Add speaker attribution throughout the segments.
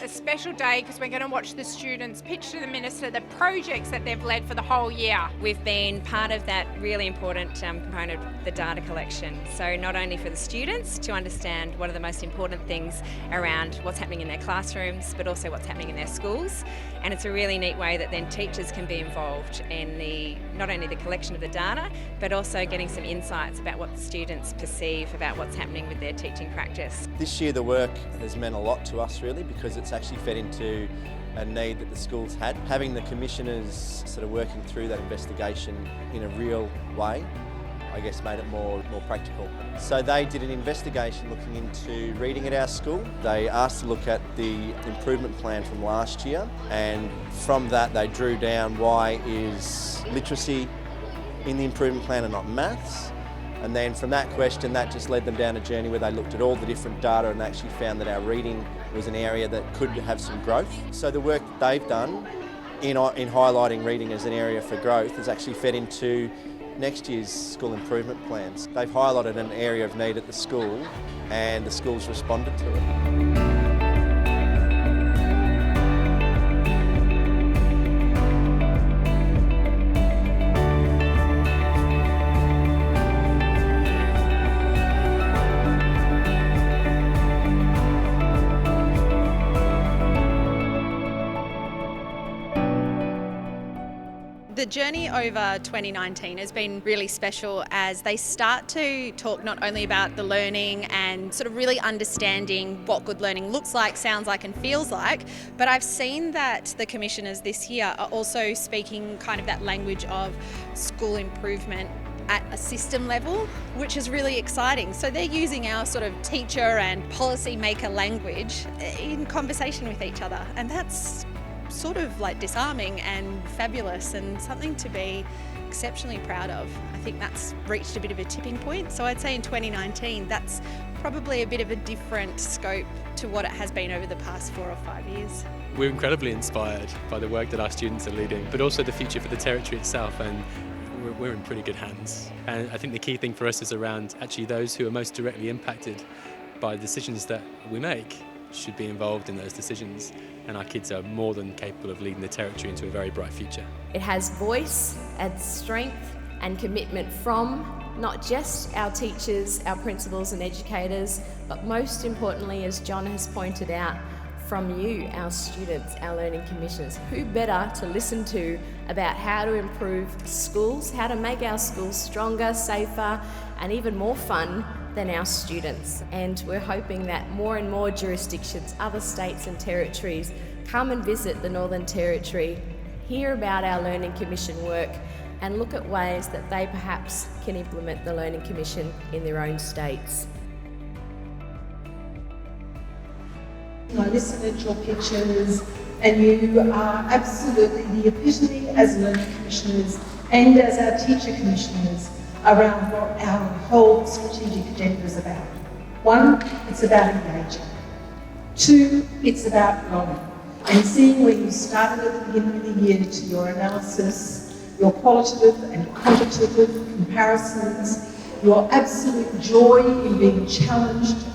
Speaker 1: a special day because we're going to watch the students pitch to the Minister the projects that they've led for the whole year.
Speaker 2: We've been part of that really important component of the data collection. So not only for the students to understand what are the most important things around what's happening in their classrooms, but also what's happening in their schools. And it's a really neat way that then teachers can be involved in not only the collection of the data, but also getting some insights about what the students perceive about what's happening with their teaching practice.
Speaker 3: This year the work has meant a lot to us really, because it's actually fed into a need that the schools had. Having the commissioners sort of working through that investigation in a real way, I guess, made it more practical. So they did an investigation looking into reading at our school. They asked to look at the improvement plan from last year, and from that they drew down why is literacy in the improvement plan and not maths. And then from that question, that just led them down a journey where they looked at all the different data and actually found that our reading was an area that could have some growth. So the work that they've done in highlighting reading as an area for growth has actually fed into next year's school improvement plans. They've highlighted an area of need at the school and the school's responded to it.
Speaker 4: The journey over 2019 has been really special as they start to talk not only about the learning and sort of really understanding what good learning looks like, sounds like and feels like, but I've seen that the commissioners this year are also speaking kind of that language of school improvement at a system level, which is really exciting. So they're using our sort of teacher and policy maker language in conversation with each other, and that's sort of like disarming and fabulous and something to be exceptionally proud of. I think that's reached a bit of a tipping point. So I'd say in 2019 that's probably a bit of a different scope to what it has been over the past 4 or 5 years.
Speaker 5: We're incredibly inspired by the work that our students are leading, but also the future for the Territory itself, and we're in pretty good hands. And I think the key thing for us is around actually those who are most directly impacted by the decisions that we make should be involved in those decisions, and our kids are more than capable of leading the Territory into a very bright future.
Speaker 6: It has voice and strength and commitment from not just our teachers, our principals and educators, but most importantly, as John has pointed out, from you, our students, our learning commissioners. Who better to listen to about how to improve schools, how to make our schools stronger, safer and even more fun than our students. And we're hoping that more and more jurisdictions, other states and territories come and visit the Northern Territory, hear about our Learning Commission work and look at ways that they perhaps can implement the Learning Commission in their own states.
Speaker 7: I listen at your pictures and you are absolutely the epitome as learning commissioners and as our teacher commissioners around what our whole strategic agenda is about. 1, it's about engaging. 2, it's about growing. And seeing where you started at the beginning of the year to your analysis, your qualitative and quantitative comparisons, your absolute joy in being challenged,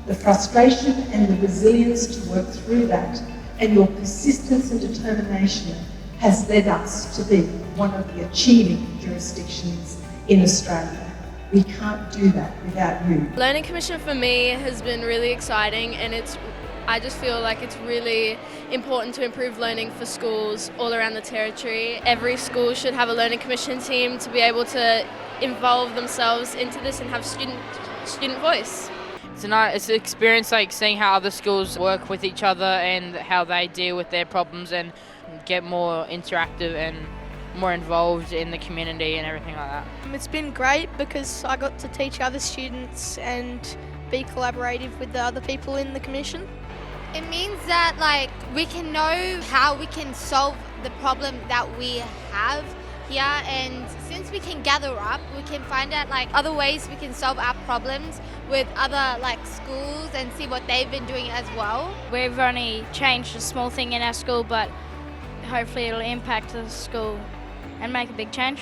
Speaker 7: the frustration and the resilience to work through that, and your persistence and determination has led us to be one of the achieving jurisdictions in Australia. We can't do that without you.
Speaker 8: Learning Commission for me has been really exciting, and I just feel like it's really important to improve learning for schools all around the Territory. Every school should have a Learning Commission team to be able to involve themselves into this and have student voice.
Speaker 9: It's an experience, like seeing how other schools work with each other and how they deal with their problems and get more interactive and more involved in the community and everything like that.
Speaker 10: It's been great because I got to teach other students and be collaborative with the other people in the commission.
Speaker 11: It means that we can know how we can solve the problem that we have here, and since we can gather up, we can find out other ways we can solve our problems with other schools and see what they've been doing as well.
Speaker 12: We've only changed a small thing in our school, but hopefully it'll impact the school and make a big change.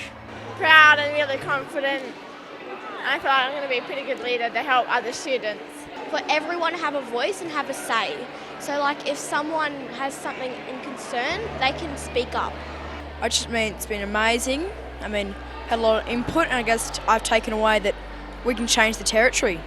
Speaker 13: Proud and really confident. I feel like I'm going to be a pretty good leader to help other students.
Speaker 14: For everyone to have a voice and have a say
Speaker 13: So like if someone has something in concern, they can speak up.
Speaker 14: I just mean it's been amazing. I mean, had a lot of input, and I guess I've taken away that we can change the territory.